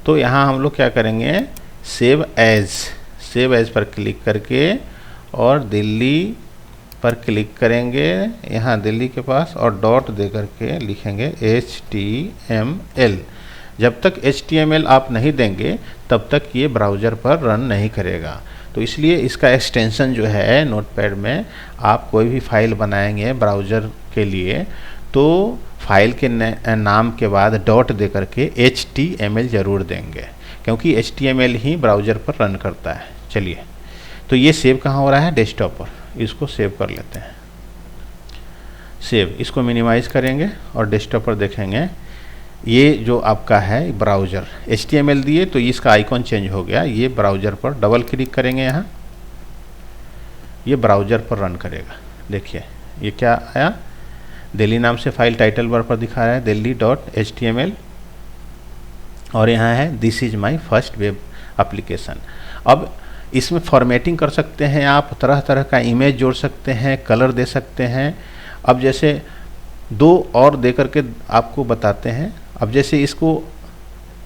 तो यहाँ हम लोग क्या करेंगे, सेव एज पर क्लिक करके, और दिल्ली पर क्लिक करेंगे, यहाँ दिल्ली के पास, और डॉट दे करके लिखेंगे HTML। जब तक HTML आप नहीं देंगे तब तक ये ब्राउज़र पर रन नहीं करेगा। तो इसलिए इसका एक्सटेंशन जो है नोटपैड में, आप कोई भी फाइल बनाएंगे ब्राउज़र के लिए, तो फाइल के नाम के बाद डॉट दे करके HTML ज़रूर देंगे, क्योंकि HTML ही ब्राउज़र पर रन करता है। चलिए, तो ये सेव कहाँ हो रहा है, डेस्कटॉप पर। इसको सेव कर लेते हैं। सेव, इसको मिनिमाइज़ करेंगे और डेस्कटॉप पर देखेंगे। ये जो आपका है ब्राउज़र, HTML दिए तो इसका आइकॉन चेंज हो गया। ये ब्राउज़र पर डबल क्लिक करेंगे, यहाँ ये ब्राउज़र पर रन करेगा। देखिए ये क्या आया, दिल्ली नाम से फाइल टाइटल बार पर दिखा रहा है delhi.html, और यहाँ है this is my first web application. अब इसमें फॉर्मेटिंग कर सकते हैं आप, तरह तरह का इमेज जोड़ सकते हैं, कलर दे सकते हैं। अब जैसे दो और दे करके आपको बताते हैं। अब जैसे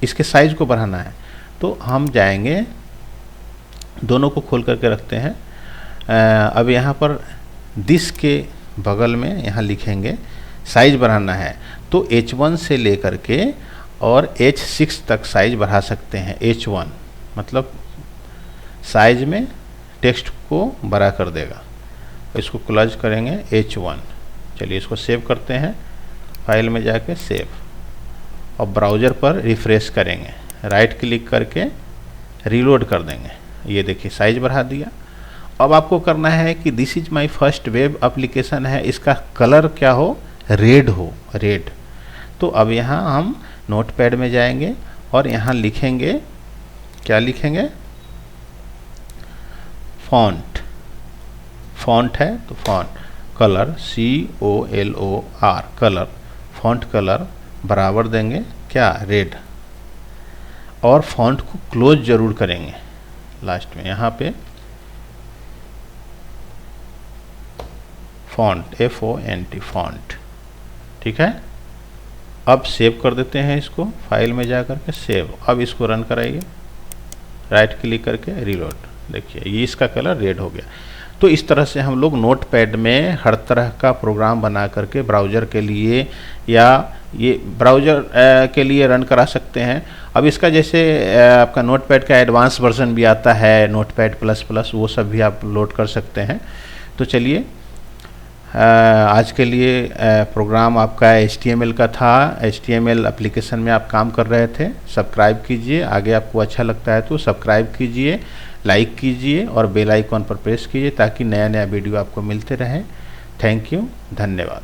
इसके साइज़ को बढ़ाना है तो हम जाएंगे, दोनों को खोल करके रखते हैं। अब यहाँ पर दिस के बगल में यहाँ लिखेंगे साइज़ बढ़ाना है, तो H1 से लेकर के और H6 तक साइज़ बढ़ा सकते हैं। H1 मतलब साइज में टेक्स्ट को बड़ा कर देगा। इसको क्लोज करेंगे H1। चलिए इसको सेव करते हैं, फाइल में जाके सेव, और ब्राउज़र पर रिफ़्रेश करेंगे, राइट क्लिक करके रीलोड कर देंगे। ये देखिए साइज बढ़ा दिया। अब आपको करना है कि this is my first web application है, इसका कलर क्या हो, रेड हो, रेड। तो अब यहाँ हम नोटपैड में जाएंगे और यहाँ लिखेंगे, क्या लिखेंगे, फॉन्ट है तो font colour COLOR colour, font colour बराबर देंगे क्या, रेड, और फॉन्ट को क्लोज जरूर करेंगे लास्ट में। यहाँ पे फॉन्ट FONT फॉन्ट, ठीक है। अब सेव कर देते हैं इसको, फाइल में जा करके सेव। अब इसको रन कराइए, राइट क्लिक करके रीलोड। देखिए ये इसका कलर रेड हो गया। तो इस तरह से हम लोग नोटपैड में हर तरह का प्रोग्राम बना करके ब्राउज़र के लिए या ये ब्राउज़र के लिए रन करा सकते हैं। अब इसका जैसे आपका नोटपैड का एडवांस वर्जन भी आता है, नोटपैड ++, वो सब भी आप लोड कर सकते हैं। तो चलिए आज के लिए प्रोग्राम आपका HTML का था। HTML एप्लीकेशन में आप काम कर रहे थे। सब्सक्राइब कीजिए, आगे आपको अच्छा लगता है तो सब्सक्राइब कीजिए, लाइक कीजिए और बेल आइकॉन पर प्रेस कीजिए ताकि नया नया वीडियो आपको मिलते रहे। थैंक यू, धन्यवाद।